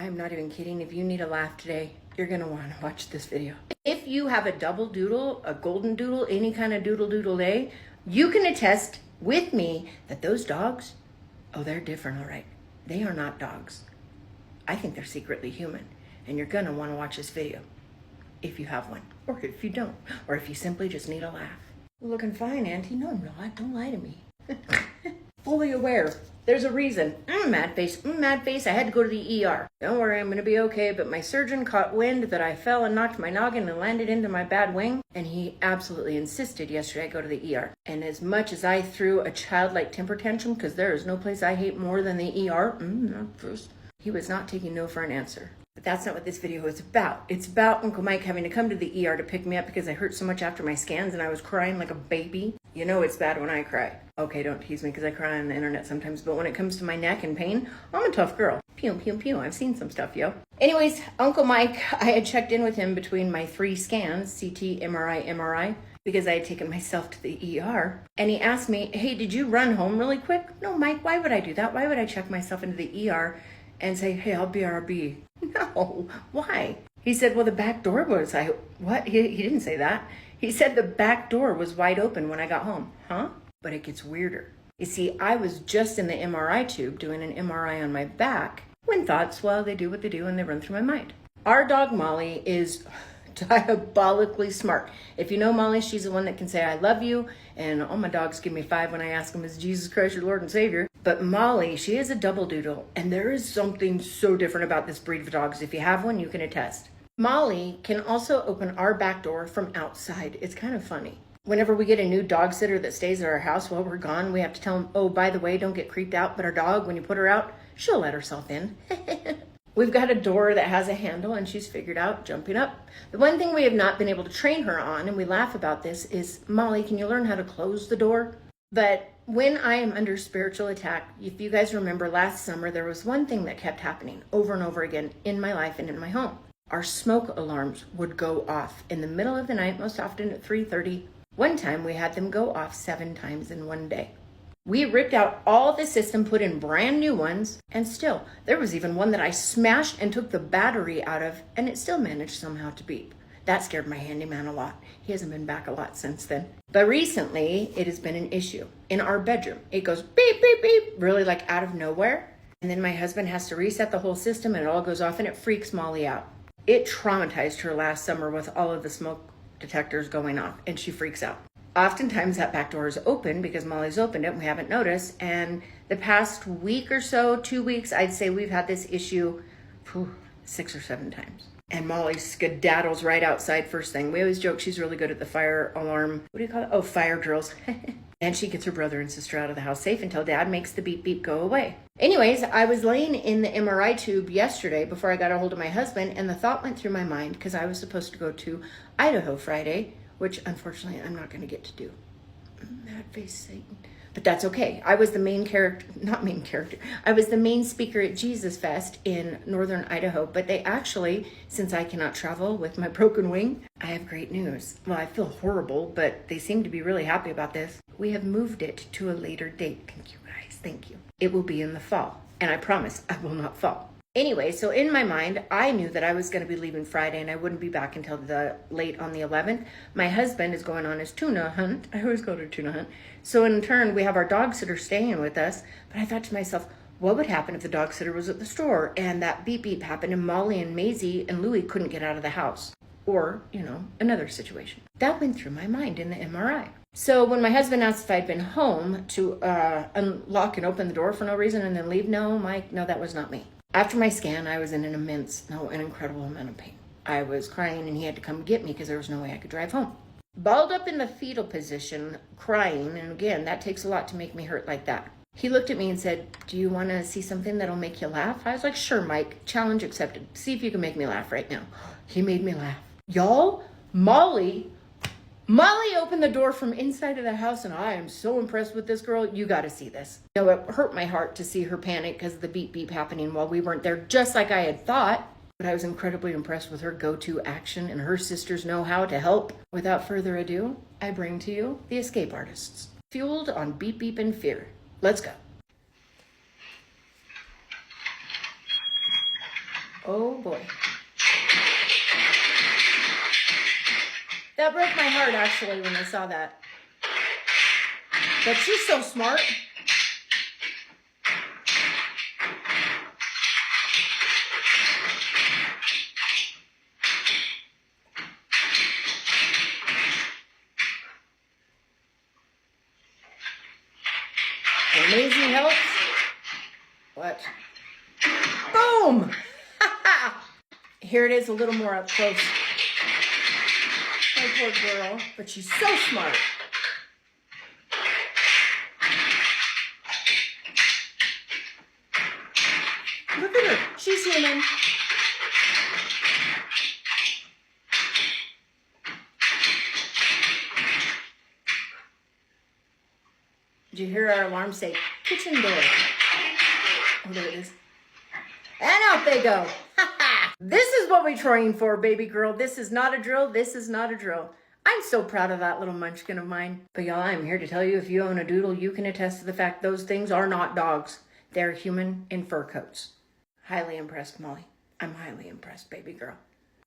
I'm not even kidding. If you need a laugh today, you're going to want to watch this video. If you have a double doodle, a golden doodle, any kind of doodle day, you can attest with me that those dogs, oh, they're different, all right. They are not dogs. I think they're secretly human. And you're going to want to watch this video if you have one, or if you don't, or if you simply just need a laugh. Looking fine, Auntie. No, don't lie to me. Fully aware. There's a reason. Mad face. I had to go to the ER. Don't worry, I'm going to be okay, but my surgeon caught wind that I fell and knocked my noggin and landed into my bad wing, and he absolutely insisted yesterday I go to the ER. And as much as I threw a childlike temper tantrum, because there is no place I hate more than the ER, he was not taking no for an answer. But that's not what this video is about. It's about Uncle Mike having to come to the ER to pick me up because I hurt so much after my scans and I was crying like a baby. You know it's bad when I cry. Okay, don't tease me because I cry on the internet sometimes, but when it comes to my neck and pain, I'm a tough girl. Pew, pew, pew. I've seen some stuff, yo. Anyways, Uncle Mike, I had checked in with him between my 3 scans, CT, MRI, because I had taken myself to the ER. And he asked me, hey, did you run home really quick? No, Mike, why would I do that? Why would I check myself into the ER and say, hey, I'll BRB? No, why? He said, well, the back door was, what? He didn't say that. He said the back door was wide open when I got home. Huh? But it gets weirder. You see, I was just in the MRI tube doing an MRI on my back when thoughts, well, they do what they do and they run through my mind. Our dog Molly is diabolically smart. If you know Molly, she's the one that can say, I love you. And all my dogs give me 5 when I ask them, is Jesus Christ your Lord and Savior? But Molly, she is a double doodle. And there is something so different about this breed of dogs. If you have one, you can attest. Molly can also open our back door from outside. It's kind of funny. Whenever we get a new dog sitter that stays at our house while we're gone, we have to tell them, oh, by the way, don't get creeped out. But our dog, when you put her out, she'll let herself in. We've got a door that has a handle and she's figured out jumping up. The one thing we have not been able to train her on, and we laugh about this, is, Molly, can you learn how to close the door? But when I am under spiritual attack, if you guys remember last summer, there was one thing that kept happening over and over again in my life and in my home. Our smoke alarms would go off in the middle of the night, most often at 3:30. One time we had them go off 7 times in one day. We ripped out all the system, put in brand new ones, and still, there was even one that I smashed and took the battery out of, and it still managed somehow to beep. That scared my handyman a lot. He hasn't been back a lot since then. But recently, it has been an issue. In our bedroom, it goes beep, beep, beep, really like out of nowhere. And then my husband has to reset the whole system and it all goes off and it freaks Molly out. It traumatized her last summer with all of the smoke detectors going off and she freaks out. Oftentimes that back door is open because Molly's opened it and we haven't noticed. And the past week or so, 2 weeks, I'd say we've had this issue 6 or 7 times. And Molly skedaddles right outside first thing. We always joke she's really good at the fire alarm. What do you call it? Oh, fire drills. And she gets her brother and sister out of the house safe until Dad makes the beep beep go away. Anyways, I was laying in the MRI tube yesterday before I got a hold of my husband, and the thought went through my mind because I was supposed to go to Idaho Friday, which unfortunately I'm not going to get to do. Mad face Satan. But that's okay. I was the I was the main speaker at Jesus Fest in northern Idaho. But they actually, since I cannot travel with my broken wing, I have great news. Well, I feel horrible, but they seem to be really happy about this. We have moved it to a later date. Thank you guys. Thank you. It will be in the fall. And I promise I will not fall. Anyway, so in my mind, I knew that I was going to be leaving Friday and I wouldn't be back until late on the 11th. My husband is going on his tuna hunt. I always go to tuna hunt. So in turn, we have our dog sitter staying with us. But I thought to myself, what would happen if the dog sitter was at the store and that beep beep happened and Molly and Maizie and Louie couldn't get out of the house? Or, another situation. That went through my mind in the MRI. So when my husband asked if I'd been home to unlock and open the door for no reason and then leave, no, Mike, no, that was not me. After my scan, I was in an incredible amount of pain. I was crying and he had to come get me because there was no way I could drive home. Balled up in the fetal position, crying, and again, that takes a lot to make me hurt like that. He looked at me and said, do you want to see something that'll make you laugh? I was like, sure, Mike, challenge accepted. See if you can make me laugh right now. He made me laugh. Y'all, Molly opened the door from inside of the house and I am so impressed with this girl. You got to see this. It hurt my heart to see her panic because of the beep beep happening while we weren't there, just like I had thought. But I was incredibly impressed with her go-to action and her sisters know how to help. Without further ado, I bring to you the Escape Artists, fueled on beep beep and fear. Let's go. Oh boy. That broke my heart actually when I saw that. But she's so smart. And Maizie helps. What? Boom! Here it is a little more up close. My poor girl, but she's so smart. Look at her. She's human. Did you hear our alarm say, kitchen door? Oh, there it is. And out they go. This is what we train for, baby girl. This is not a drill. This is not a drill. I'm so proud of that little munchkin of mine. But y'all, I'm here to tell you, if you own a doodle, you can attest to the fact those things are not dogs. They're human in fur coats. Highly impressed, Molly. I'm highly impressed, baby girl.